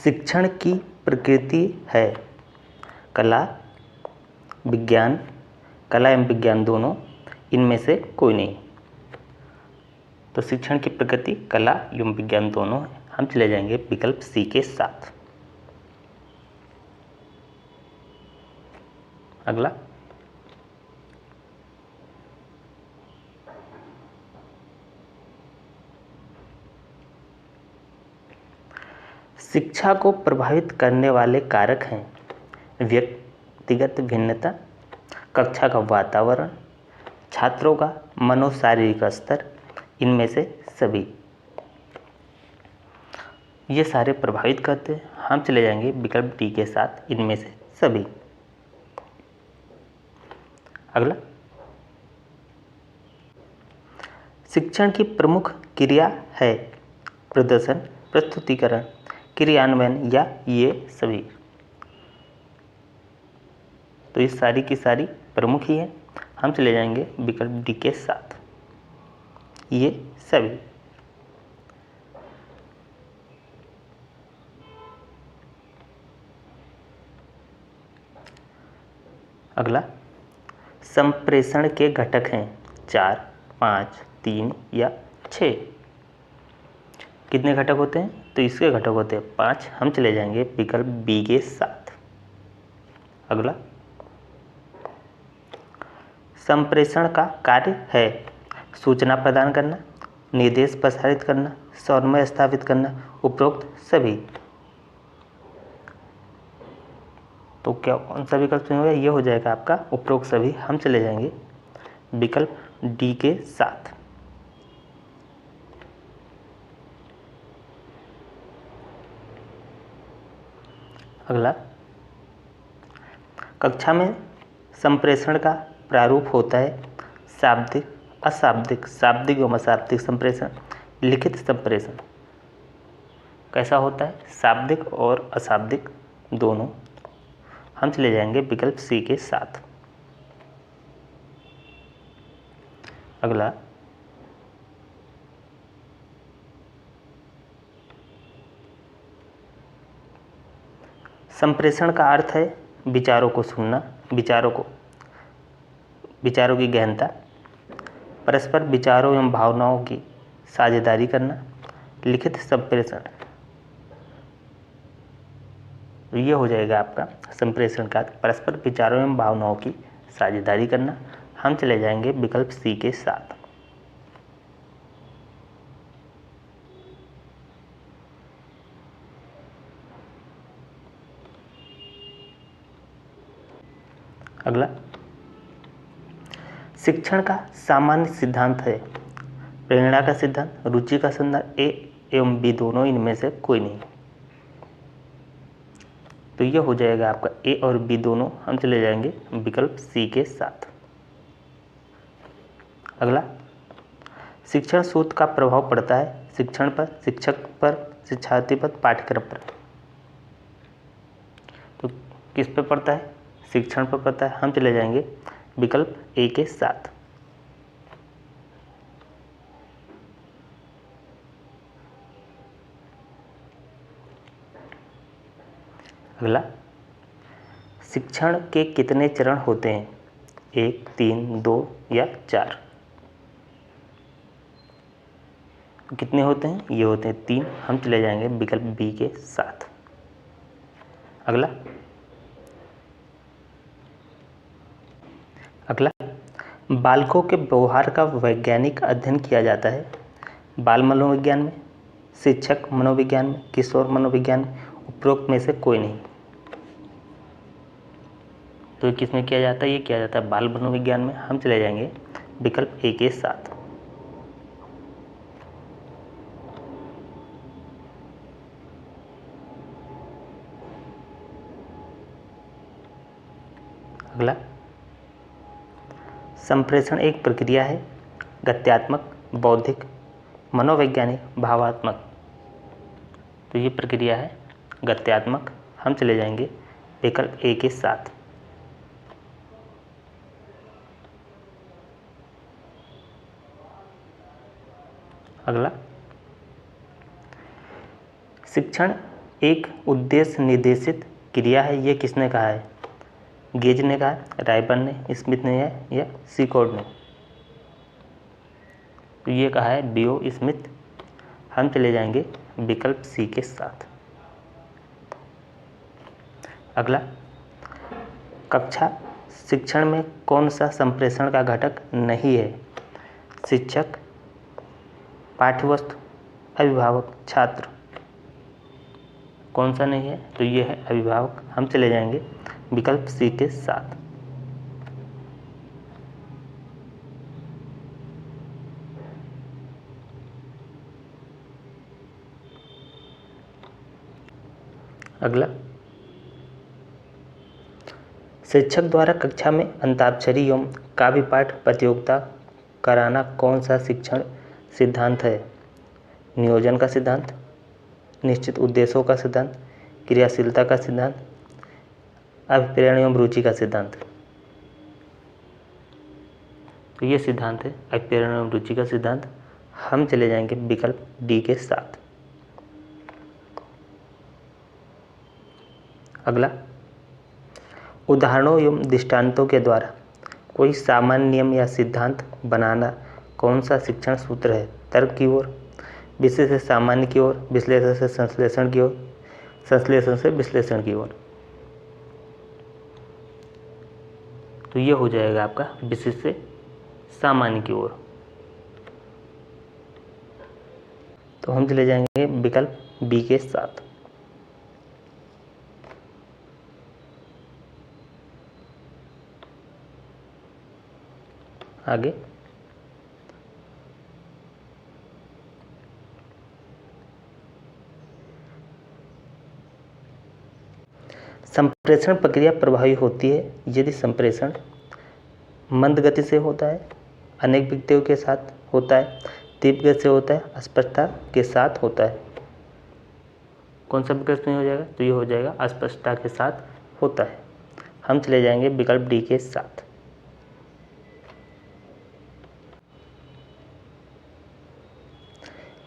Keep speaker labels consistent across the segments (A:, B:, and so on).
A: शिक्षण की प्रकृति है कला विज्ञान, कला एवं विज्ञान दोनों, इनमें से कोई नहीं। तो शिक्षण की प्रकृति कला एवं विज्ञान दोनों है। हम चले जाएंगे विकल्प सी के साथ। अगला, शिक्षा को प्रभावित करने वाले कारक हैं व्यक्तिगत भिन्नता, कक्षा का वातावरण, छात्रों का मनोशारीरिक स्तर, इनमें से सभी। ये सारे प्रभावित करते हैं। हम चले जाएंगे विकल्प डी के साथ, इनमें से सभी। अगला, शिक्षण की प्रमुख क्रिया है प्रदर्शन, प्रस्तुतिकरण, क्रियान्वयन या ये सभी। तो ये सारी की सारी प्रमुख ही है। हम चले जाएंगे विकल्प डी के साथ, ये सभी। अगला, संप्रेषण के घटक हैं 4, 5, 3 या 6। कितने घटक होते हैं? तो इसके घटक होते हैं 5। हम चले जाएंगे विकल्प बी के साथ। अगला, संप्रेषण का कार्य है सूचना प्रदान करना, निर्देश प्रसारित करना, समन्वय स्थापित करना, उपरोक्त सभी। तो क्या कौन सा विकल्प चुना होगा? ये हो जाएगा आपका उपरोक्त सभी। हम चले जाएंगे विकल्प डी के साथ। अगला, कक्षा में संप्रेषण का प्रारूप होता है शाब्दिक, अशाब्दिक, शाब्दिक एवं अशाब्दिक संप्रेषण, लिखित संप्रेषण। कैसा होता है? शाब्दिक और अशाब्दिक दोनों। हम चले जाएंगे विकल्प सी के साथ। अगला, संप्रेषण का अर्थ है विचारों को सुनना, विचारों की गहनता, परस्पर विचारों एवं भावनाओं की साझेदारी करना, लिखित संप्रेषण। ये हो जाएगा आपका संप्रेषण का परस्पर विचारों एवं भावनाओं की साझेदारी करना। हम चले जाएंगे विकल्प सी के साथ। अगला, शिक्षण का सामान्य सिद्धांत है प्रेरणा का सिद्धांत, रुचि का सिद्धांत, ए एवं बी दोनों, इनमें से कोई नहीं। तो यह हो जाएगा आपका ए और बी दोनों। हम चले जाएंगे विकल्प सी के साथ। अगला, शिक्षण सूत्र का प्रभाव पड़ता है शिक्षण पर, शिक्षक पर, शिक्षार्थी पर, पाठ्यक्रम पर। तो किस पे पड़ता है? शिक्षण पर पड़ता है। हम चले जाएंगे विकल्प ए के साथ। अगला, शिक्षण के कितने चरण होते हैं? 1, 3, 2 या 4? कितने होते हैं? ये होते हैं 3। हम चले जाएंगे विकल्प बी के साथ। अगला, बालकों के व्यवहार का वैज्ञानिक अध्ययन किया जाता है बाल मनोविज्ञान में, शिक्षक मनोविज्ञान में, किशोर मनोविज्ञान में, उपरोक्त में से कोई नहीं। तो किस में किया जाता है? ये किया जाता है बाल मनोविज्ञान में। हम चले जाएंगे विकल्प ए के साथ। अगला, संप्रेषण एक प्रक्रिया है गत्यात्मक, बौद्धिक, मनोवैज्ञानिक, भावात्मक। तो ये प्रक्रिया है गत्यात्मक। हम चले जाएंगे विकल्प ए के साथ। अगला, शिक्षण एक उद्देश्य निर्देशित क्रिया है, ये किसने कहा है? गेज ने कहा, रायबर्न ने, स्मिथ ने या सीकॉर्ड ने? तो ये कहा है बीओ स्मिथ। हम चले जाएंगे विकल्प सी के साथ। अगला, कक्षा शिक्षण में कौन सा संप्रेषण का घटक नहीं है? शिक्षक, पाठ्यवस्तु, अभिभावक, छात्र। कौन सा नहीं है? तो ये है अभिभावक। हम चले जाएंगे विकल्प सी के साथ। अगला, शिक्षक द्वारा कक्षा में अंताक्षरी एवं काव्य पाठ प्रतियोगिता कराना कौन सा शिक्षण सिद्धांत है? नियोजन का सिद्धांत, निश्चित उद्देश्यों का सिद्धांत, क्रियाशीलता का सिद्धांत, अभिप्रेरण एवं रुचि का सिद्धांत। तो ये सिद्धांत है अभिप्रेरण एवं रुचि का सिद्धांत। हम चले जाएंगे विकल्प डी के साथ। अगला, उदाहरणों एवं दृष्टांतों के द्वारा कोई सामान्य नियम या सिद्धांत बनाना कौन सा शिक्षण सूत्र है? तर्क की ओर, विषय से सामान्य की ओर, विश्लेषण से संश्लेषण की ओर, संश्लेषण से विश्लेषण की ओर। तो ये हो जाएगा आपका विषय से सामान्य की ओर। तो हम चले जाएंगे विकल्प बी के साथ। आगे, संप्रेषण प्रक्रिया प्रभावी होती है यदि संप्रेषण मंद गति से होता है, अनेक व्यक्तियों के साथ होता है, तीव्र गति से होता है, अस्पष्टता के साथ होता है। कौन सा विकल्प नहीं हो जाएगा? तो ये हो जाएगा अस्पष्टता के साथ होता है। हम चले जाएंगे विकल्प डी के साथ।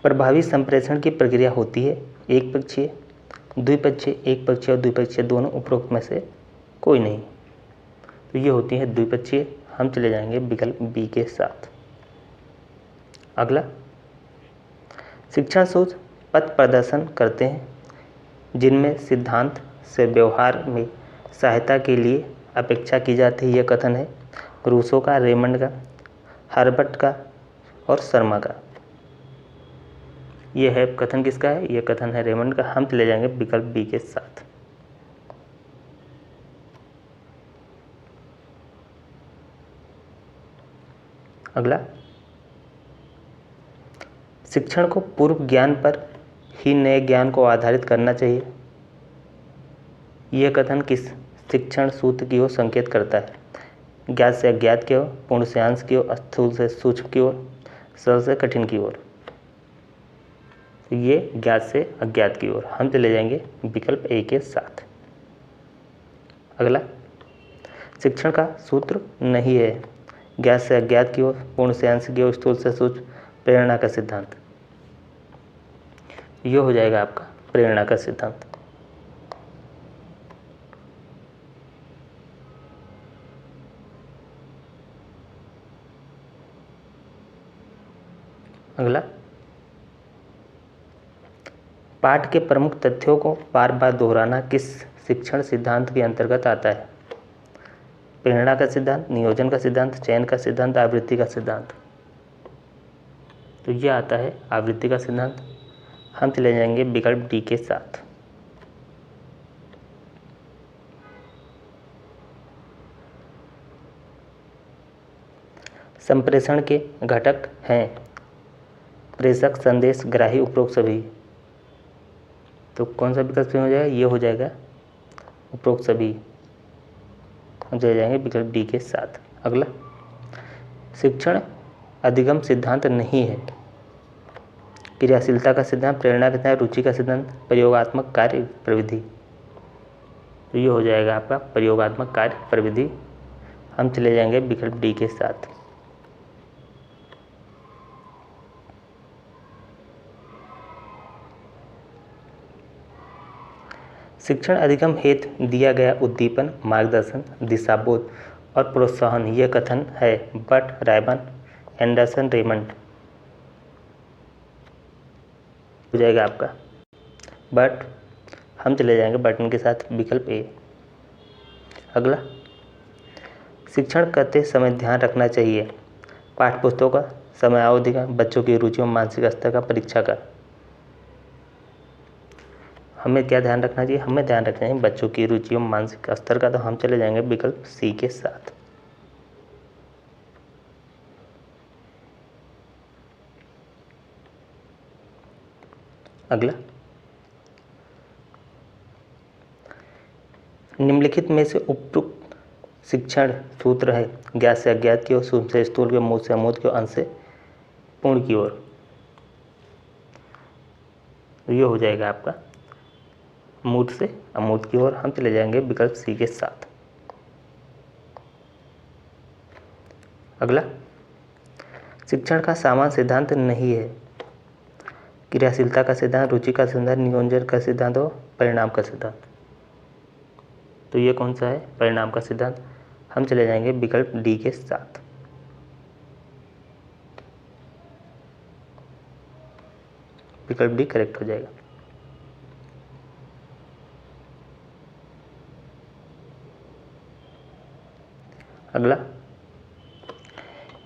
A: प्रभावी संप्रेषण की प्रक्रिया होती है एक पक्षीय, द्विपक्षीय, एक पक्षीय और द्विपक्षीय दोनों, उपरोक्त में से कोई नहीं। तो ये होती है द्विपक्षीय। हम चले जाएंगे विकल्प बी के साथ। अगला, शिक्षण सूत्र पथ प्रदर्शन करते हैं जिनमें सिद्धांत से व्यवहार में सहायता के लिए अपेक्षा की जाती है। यह कथन है रूसो का, रेमंड का, हर्बर्ट का और शर्मा का। यह है कथन किसका है? यह कथन है रेमंड का। हम चले जाएंगे विकल्प बी के साथ। अगला, शिक्षण को पूर्व ज्ञान पर ही नए ज्ञान को आधारित करना चाहिए। यह कथन किस शिक्षण सूत्र की ओर संकेत करता है? ज्ञात से अज्ञात की ओर, पूर्ण से अंश की ओर, स्थूल से सूक्ष्म की ओर, सरल से कठिन की ओर। ये ज्ञात से अज्ञात की ओर। हम चले जाएंगे विकल्प ए के साथ। अगला, शिक्षण का सूत्र नहीं है ज्ञात से अज्ञात की ओर, पूर्ण से अंश की ओर, स्थूल से सूक्ष्म, प्रेरणा का सिद्धांत। ये हो जाएगा आपका प्रेरणा का सिद्धांत। अगला, पाठ के प्रमुख तथ्यों को बार बार दोहराना किस शिक्षण सिद्धांत के अंतर्गत आता है? प्रेरणा का सिद्धांत, नियोजन का सिद्धांत, चयन का सिद्धांत, आवृत्ति का सिद्धांत। तो यह आता है आवृत्ति का सिद्धांत। हम चले जाएंगे विकल्प डी के साथ। संप्रेषण के घटक हैं प्रेषक, संदेश, ग्राही, उपरोक्त सभी। तो कौन सा विकल्प हो जाएगा? ये हो जाएगा उपरोक्त सभी। हम चले जाएंगे विकल्प डी के साथ। अगला, शिक्षण अधिगम सिद्धांत नहीं है। क्रियाशीलता का सिद्धांत, प्रेरणा का सिद्धांत, रुचि का सिद्धांत, प्रयोगात्मक कार्य प्रविधि। तो ये हो जाएगा आपका प्रयोगात्मक कार्य प्रविधि। हम चले जाएंगे विकल्प डी के साथ। शिक्षण अधिगम हेतु दिया गया उद्दीपन, मार्गदर्शन, दिशाबोध और प्रोत्साहन, यह कथन है बट, रायबर्न, एंडरसन, रेमंड। हो जाएगा आपका बट, हम चले जाएंगे बटन के साथ, विकल्प ए। अगला, शिक्षण करते समय ध्यान रखना चाहिए पाठ्य पुस्तकों का, समयावधि का, बच्चों की रुचि और मानसिक स्तर का, परीक्षा का। हमें क्या ध्यान रखना चाहिए? हमें ध्यान रखना है बच्चों की रुचि और मानसिक स्तर का, तो हम चले जाएंगे विकल्प सी के साथ। अगला, निम्नलिखित में से उपयुक्त शिक्षण सूत्र है ज्ञात से अज्ञात की ओर, सूक्ष्म से स्थूल की ओर, मूल से अमूर्त की ओर, अंश से पूर्ण की ओर। ये हो जाएगा आपका मूर्त से अमूर्त की ओर, हम चले जाएंगे विकल्प सी के साथ। अगला, शिक्षण का सामान्य सिद्धांत नहीं है क्रियाशीलता का सिद्धांत, रुचि का सिद्धांत, नियोजन का सिद्धांत और परिणाम का सिद्धांत। तो ये कौन सा है? परिणाम का सिद्धांत। हम चले जाएंगे विकल्प डी के साथ। विकल्प डी करेक्ट हो जाएगा। अगला,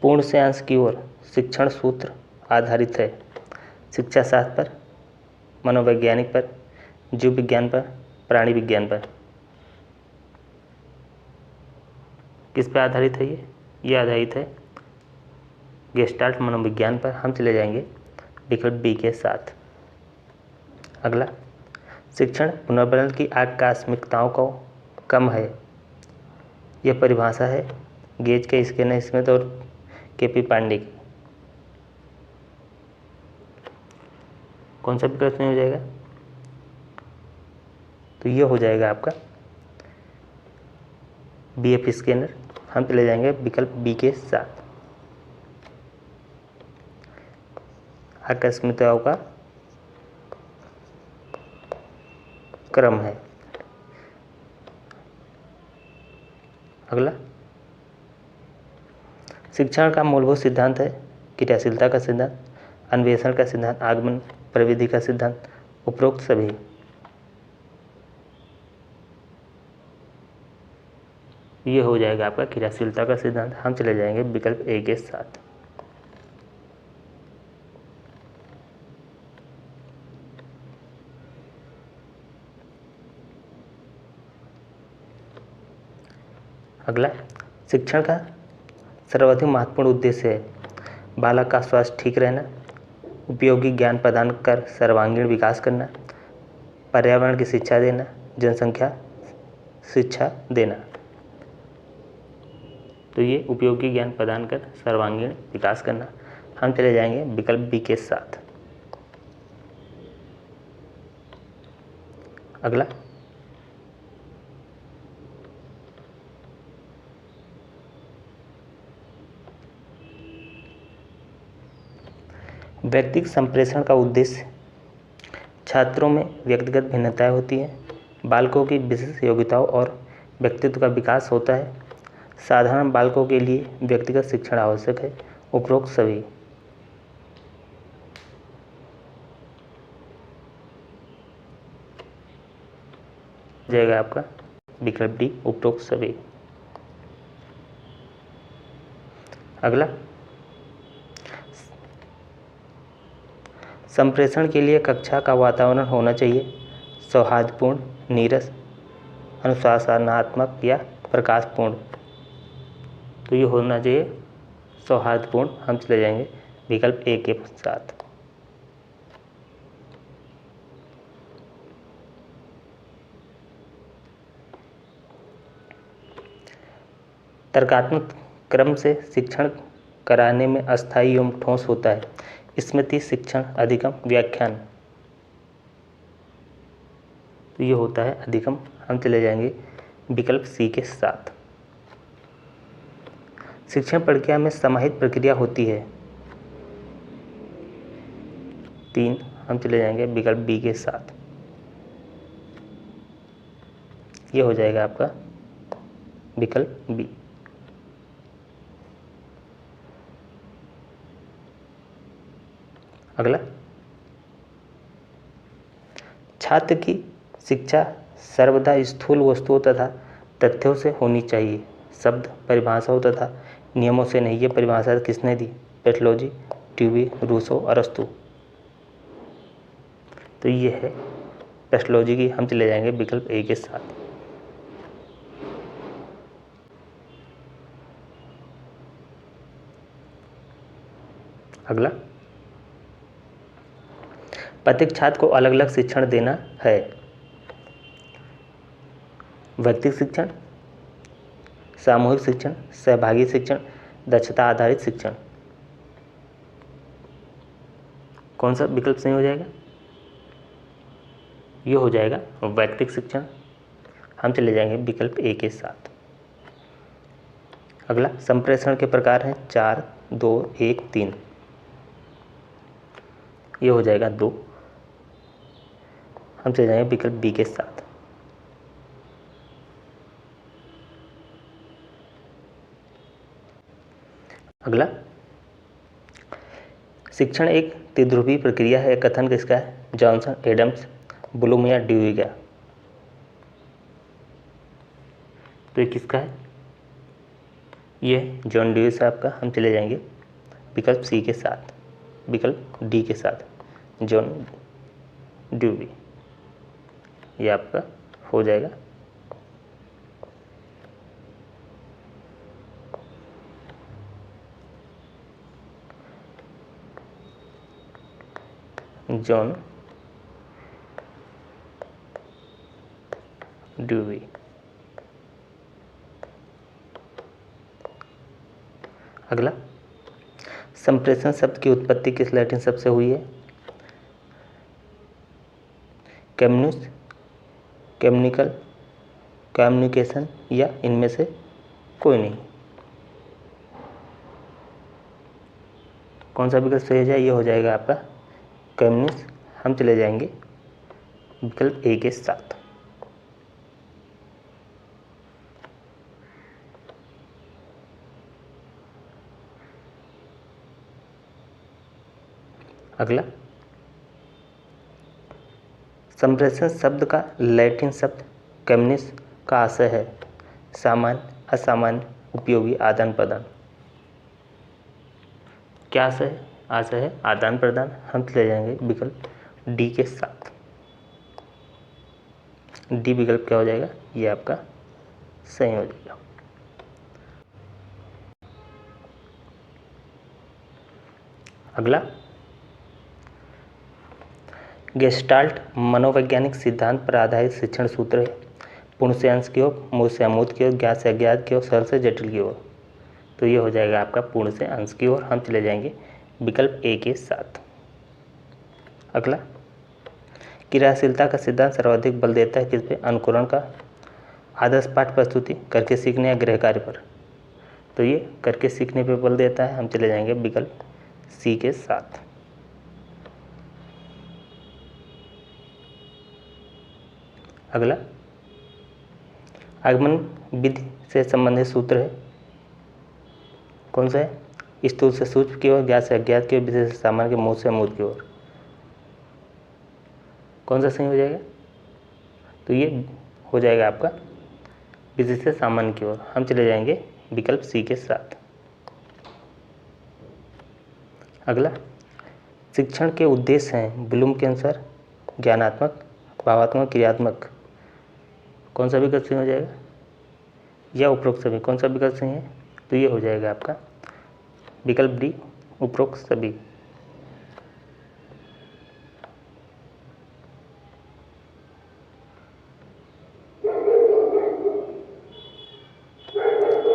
A: पूर्ण से अंश की ओर शिक्षण सूत्र आधारित है शिक्षा शास्त्र पर, मनोवैज्ञानिक पर, जीव विज्ञान पर, प्राणी विज्ञान पर। किस पे आधारित है ये आधारित है गेस्टाल्ट मनोविज्ञान पर। हम चले जाएंगे विकल्प बी के साथ। अगला, शिक्षण पुनर्बलन की आकस्मिकताओं को कम है, यह परिभाषा है गेज के, स्किनर स्मिथ और केपी पांडे की। कौन सा विकल्प नहीं हो जाएगा? तो ये हो जाएगा आपका बीएफ स्किनर। हम चले जाएंगे विकल्प बी के साथ। आकस्मिकताओं का क्रम है। अगला, शिक्षण का मूलभूत सिद्धांत है क्रियाशीलता का सिद्धांत, अन्वेषण का सिद्धांत, आगमन प्रविधि का सिद्धांत, उपरोक्त सभी। ये हो जाएगा आपका क्रियाशीलता का सिद्धांत। हम चले जाएंगे विकल्प ए के साथ। अगला, शिक्षण का सर्वाधिक महत्वपूर्ण उद्देश्य है बालक का स्वास्थ्य ठीक रहना, उपयोगी ज्ञान प्रदान कर सर्वांगीण विकास करना, पर्यावरण की शिक्षा देना, जनसंख्या शिक्षा देना। तो ये उपयोगी ज्ञान प्रदान कर सर्वांगीण विकास करना। हम चले जाएंगे विकल्प बी के साथ। अगला, व्यक्तिगत संप्रेषण का उद्देश्य छात्रों में व्यक्तिगत भिन्नताएं होती हैं, बालकों की विशेष योग्यताओं और व्यक्तित्व का विकास होता है, साधारण बालकों के लिए व्यक्तिगत शिक्षण आवश्यक है, उपरोक्त सभी। जाएगा आपका विकल्प डी उपरोक्त सभी। अगला, संप्रेषण के लिए कक्षा का वातावरण होना चाहिए सौहार्दपूर्ण, नीरस, अनुशासनात्मक या प्रकाशपूर्ण। तो ये होना चाहिए सौहार्दपूर्ण। हम चले जाएंगे विकल्प ए के साथ। तर्कात्मक क्रम से शिक्षण कराने में अस्थायी एवं ठोस होता है स्मृति शिक्षण अधिगम व्याख्यान। तो ये होता है अधिगम। हम चले जाएंगे विकल्प सी के साथ। शिक्षण प्रक्रिया में समाहित प्रक्रिया होती है 3। हम चले जाएंगे विकल्प बी के साथ। ये हो जाएगा आपका विकल्प बी। अगला, छात्र की शिक्षा सर्वदा स्थूल वस्तुओं तथा तथ्यों से होनी चाहिए, शब्द परिभाषाओं तथा नियमों से नहीं। ये परिभाषा किसने दी? पेट्रोलॉजी, ट्यूबी, रूसो, अरस्तु। तो ये है पेट्रोलॉजी की, हम चले जाएंगे विकल्प ए के साथ। अगला, प्रत्येक छात्र को अलग अलग शिक्षण देना है। व्यक्तिगत शिक्षण, सामूहिक शिक्षण, सहभागी शिक्षण, दक्षता आधारित शिक्षण। कौन सा विकल्प सही हो जाएगा? ये हो जाएगा व्यक्तिगत शिक्षण, हम चले जाएंगे विकल्प ए के साथ। अगला, संप्रेषण के प्रकार हैं 4, 2, 1, 3। ये हो जाएगा 2, हम चले जाएंगे विकल्प बी के साथ। अगला, शिक्षण एक त्रिध्रुवीय प्रक्रिया है, कथन किसका है? जॉनसन, एडम्स, ब्लूम या ड्यूई का? तो ये किसका है? ये जॉन ड्यूई साहब का, हम चले जाएंगे विकल्प सी के साथ, विकल्प डी के साथ, जॉन ड्यूई। ये आपका हो जाएगा जॉन ड्यूई। अगला, संप्रेषण शब्द की उत्पत्ति किस लैटिन शब्द से हुई है? कम्युनिस, कम्युनिकल, कम्युनिकेशन या इनमें से कोई नहीं। कौन सा विकल्प सही हो जाए? ये हो जाएगा आपका कम्युनिस, हम चले जाएंगे विकल्प ए के साथ। अगला, संप्रेषण शब्द का लैटिन शब्द कम्युनिस का आशय है सामान्य, असामान्य, उपयोगी, आदान प्रदान। क्या आशय है? आशय है आदान प्रदान, हम चले जाएंगे विकल्प डी के साथ। डी विकल्प क्या हो जाएगा? ये आपका सही हो जाएगा। अगला, गेस्टाल्ट मनोवैज्ञानिक सिद्धांत पर आधारित शिक्षण सूत्र है। पूर्ण से अंश की ओर, मूल से अमूर्त की ओर, ज्ञात से अज्ञात की ओर, सरल से जटिल की ओर। तो ये हो जाएगा आपका पूर्ण से अंश की ओर, हम चले जाएंगे विकल्प ए के साथ। अगला, क्रियाशीलता का सिद्धांत सर्वाधिक बल देता है किस पे? अनुकरण का, आदर्श पाठ प्रस्तुति, करके सीखने या गृह कार्य पर। तो ये करके सीखने पे बल देता है, हम चले जाएंगे विकल्प सी के साथ। अगला, आगमन विधि से संबंधित सूत्र है, कौन सा है? स्थूल से सूक्ष्म की ओर, ज्ञात से अज्ञात की ओर, विशेष से सामान्य के, मूल से अमूर्त की ओर। कौन सा सही हो जाएगा? तो ये हो जाएगा आपका विशेष से सामान्य की ओर, हम चले जाएंगे विकल्प सी के साथ। अगला, शिक्षण के उद्देश्य हैं ब्लूम के अनुसार ज्ञानात्मक, भावात्मक, क्रियात्मक। कौन सा विकल्प सही हो जाएगा? या उपरोक्त सभी, कौन सा विकल्प सही है? तो ये हो जाएगा आपका विकल्प डी, उपरोक्त सभी।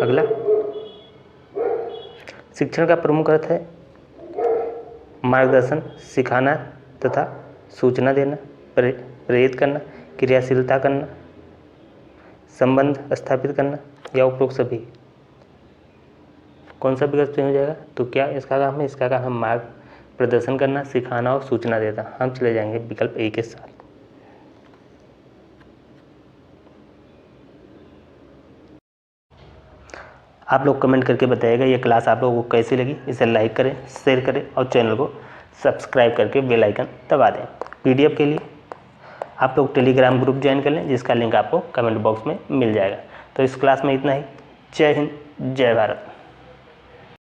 A: अगला, शिक्षण का प्रमुख अर्थ है मार्गदर्शन, सिखाना तथा सूचना देना, प्रेरित करना, क्रियाशीलता करना, संबंध स्थापित करना या उपरोक्त सभी। कौन सा विकल्प सही हो जाएगा? तो क्या इसका काम है? इसका काम है मार्ग प्रदर्शन करना, सिखाना और सूचना देना, हम चले जाएंगे विकल्प ए के साथ। आप लोग कमेंट करके बताइएगा ये क्लास आप लोगों को कैसी लगी। इसे लाइक करें, शेयर करें और चैनल को सब्सक्राइब करके बेल आइकन दबा दें। PDF के लिए आप लोग टेलीग्राम ग्रुप ज्वाइन कर लें, जिसका लिंक आपको कमेंट बॉक्स में मिल जाएगा। तो इस क्लास में इतना ही। जय हिंद, जय भारत।